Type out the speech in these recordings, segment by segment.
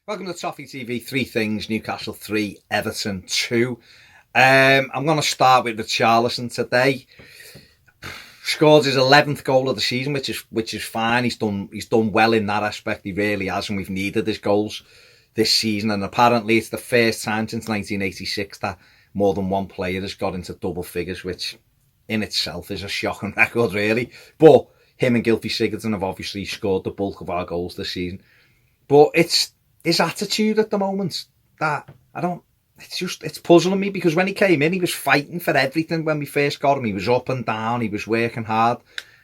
Welcome to Toffee TV. Three things: Newcastle 3, Everton 2. I'm going to start with Richarlison today. Scored his 11th goal of the season, which is fine. He's done well in that aspect. He really has, and we've needed his goals this season. And apparently, it's the first time since 1986 that more than one player has got into double figures, which in itself is a shocking record, really. But him and Gylfi Sigurdsson have obviously scored the bulk of our goals this season. But it's his attitude at the moment that it's puzzling me, because when he came in, he was fighting for everything. When we first got him, he was up and down, he was working hard.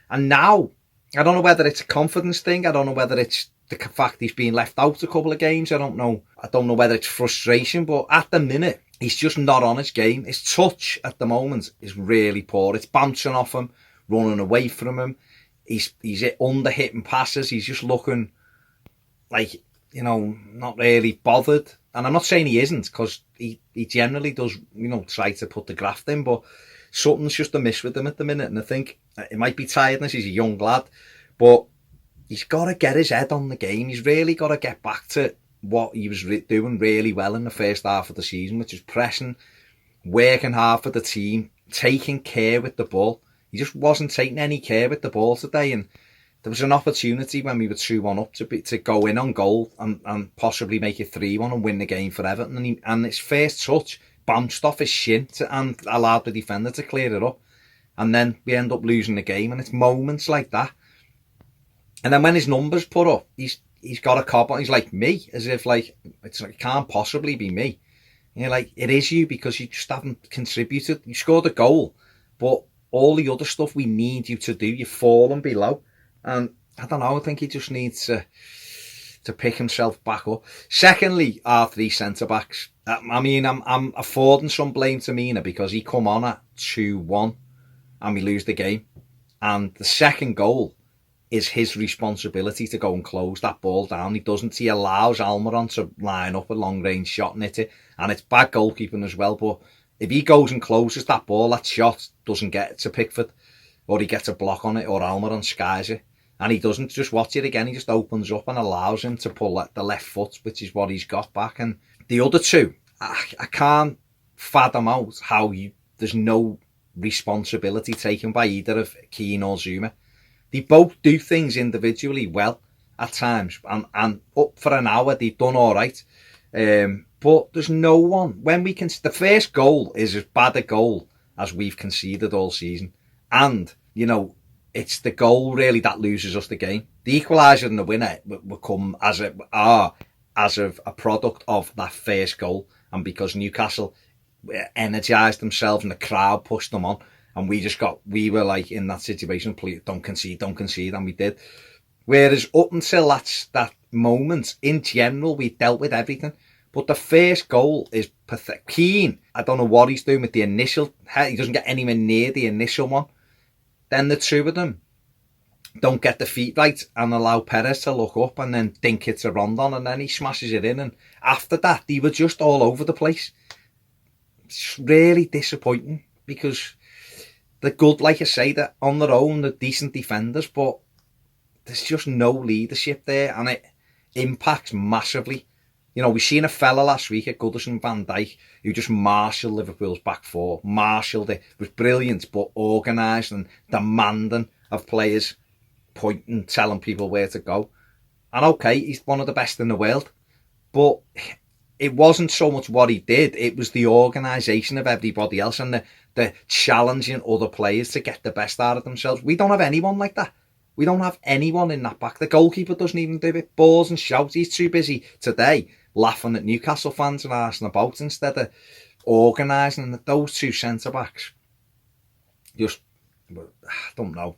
And now, I don't know whether it's a confidence thing, I don't know whether it's the fact he's been left out a couple of games, I don't know whether it's frustration, but at the minute, he's just not on his game. His touch at the moment is really poor. It's bouncing off him, running away from him. He's under hitting passes, he's just looking like, not really bothered. And I'm not saying he isn't, because he generally does, try to put the graft in, but something's just amiss with him at the minute. And I think it might be tiredness. He's a young lad, but he's got to get his head on the game. He's really got to get back to what he was doing really well in the first half of the season, which is pressing, working hard for the team, taking care with the ball. He just wasn't taking any care with the ball today, and there was an opportunity when we were 2-1 up to go in on goal and possibly make it 3-1 and win the game for Everton. And his first touch bounced off his shin and allowed the defender to clear it up. And then we end up losing the game. And it's moments like that. And then when his numbers put up, he's got a cop on. He's like me, as if it can't possibly be me. You're like, it is you, because you just haven't contributed. You scored a goal, but all the other stuff we need you to do, you've fallen below. And I don't know, I think he just needs to pick himself back up. Secondly, our three centre-backs. I'm affording some blame to Mina, because he come on at 2-1 and we lose the game. And the second goal is his responsibility to go and close that ball down. He doesn't. He allows Almiron to line up a long-range shot and hit it. And it's bad goalkeeping as well. But if he goes and closes that ball, that shot doesn't get to Pickford, or he gets a block on it, or Almiron skies it. And he doesn't just watch it again. He just opens up and allows him to pull the left foot, which is what he's got back. And the other two, I can't fathom out how there's no responsibility taken by either of Keane or Zuma. They both do things individually well at times. And up for an hour, they've done all right. But there's no one. The first goal is as bad a goal as we've conceded all season. And, it's the goal really that loses us the game. The equaliser and the winner will come as a product of that first goal, and because Newcastle energised themselves and the crowd pushed them on, and we were like in that situation, please don't concede, and we did. Whereas up until that moment, in general, we dealt with everything. But the first goal is pathetic. Keane, I don't know what he's doing with the initial. He doesn't get anywhere near the initial one. Then the two of them don't get the feet right and allow Perez to look up and then think it's a Rondon, and then he smashes it in. And after that, they were just all over the place. It's really disappointing, because they're good, like I say, they're on their own, they're decent defenders, but there's just no leadership there, and it impacts massively. We've seen a fella last week at Goodison, Van Dijk, who just marshalled Liverpool's back four. Marshalled it. It was brilliant, but organised and demanding of players, pointing, telling people where to go. And okay, he's one of the best in the world, but it wasn't so much what he did, it was the organisation of everybody else and the challenging other players to get the best out of themselves. We don't have anyone like that. We don't have anyone in that back. The goalkeeper doesn't even do it. Balls and shouts. He's too busy today laughing at Newcastle fans and asking about, instead of organising. And those two centre-backs, just, I don't know.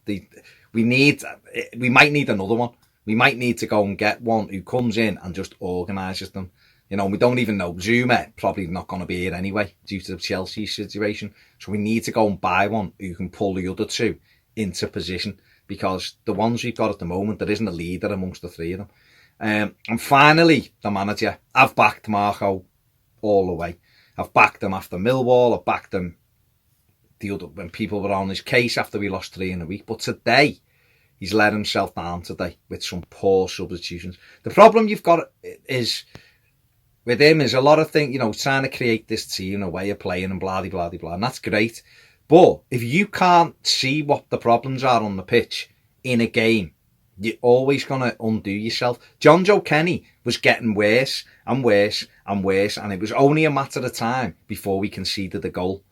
We might need another one. We might need to go and get one who comes in and just organises them. We don't even know. Zuma probably not going to be here anyway due to the Chelsea situation. So we need to go and buy one who can pull the other two into position, because the ones we've got at the moment, there isn't a leader amongst the three of them. And finally, the manager. I've backed Marco all the way. I've backed him after Millwall. I've backed him when people were on his case after we lost 3 in a week. But today, he's let himself down today with some poor substitutions. The problem you've got is with him is a lot of things, trying to create this team, a way of playing and blah, blah, blah, blah, and that's great. But if you can't see what the problems are on the pitch in a game, you're always going to undo yourself. John Joe Kenny was getting worse and worse and worse, and it was only a matter of time before we conceded the goal.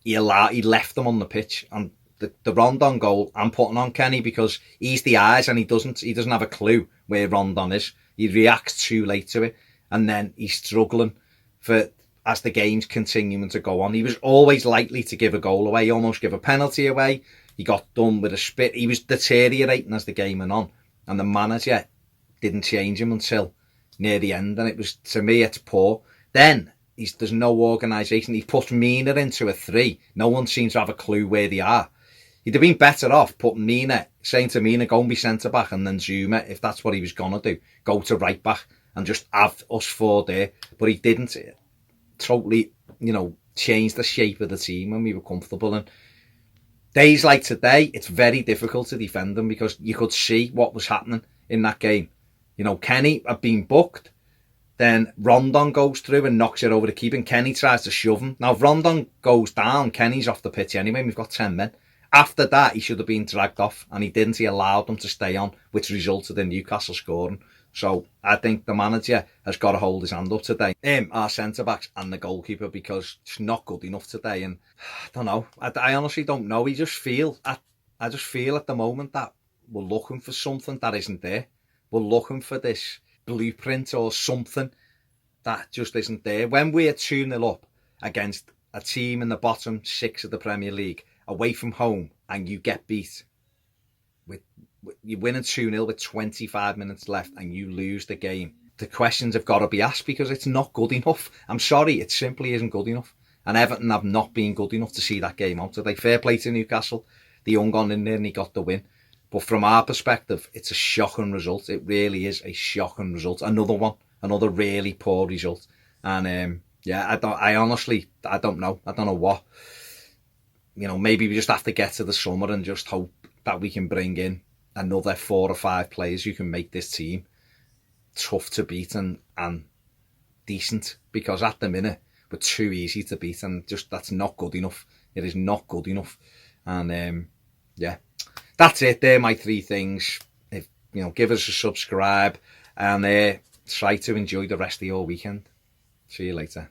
He left them on the pitch, and the Rondon goal, I'm putting on Kenny because he's the eyes, and he doesn't have a clue where Rondon is. He reacts too late to it, and then he's struggling as the game's continuing to go on. He was always likely to give a goal away, almost give a penalty away. He got done with a spit. He was deteriorating as the game went on, and the manager didn't change him until near the end, and it was, to me, it's poor. Then there's no organisation. He put Mina into a 3. No one seems to have a clue where they are. He'd have been better off putting saying to Mina, go and be centre-back, and then Zuma, if that's what he was going to do, go to right-back and just have us 4 there. But he didn't. It totally, change the shape of the team when we were comfortable. And days like today, it's very difficult to defend them because you could see what was happening in that game. Kenny had been booked. Then Rondon goes through and knocks it over the keeper, and Kenny tries to shove him. Now, if Rondon goes down, Kenny's off the pitch anyway, and we've got 10 men. After that, he should have been dragged off, and he didn't. He allowed them to stay on, which resulted in Newcastle scoring. So I think the manager has got to hold his hand up today. Our centre-backs and the goalkeeper, because it's not good enough today. And I don't know. I honestly don't know. I just feel at the moment that we're looking for something that isn't there. We're looking for this blueprint or something that just isn't there. When we're 2-0 up against a team in the bottom 6 of the Premier League, away from home, and you get beat, you're winning 2-0 with 25 minutes left and you lose the game, the questions have got to be asked because it's not good enough. I'm sorry, it simply isn't good enough. And Everton have not been good enough to see that game out today. Fair play to Newcastle. The young gone in there and he got the win. But from our perspective, it's a shocking result. It really is a shocking result. Another really poor result. And I honestly don't know. I don't know what. Maybe we just have to get to the summer and just hope that we can bring in another 4 or 5 players who can make this team tough to beat and decent. Because at the minute, we're too easy to beat, and just that's not good enough. It is not good enough. And that's it. They're my 3 things. Give us a subscribe and try to enjoy the rest of your weekend. See you later.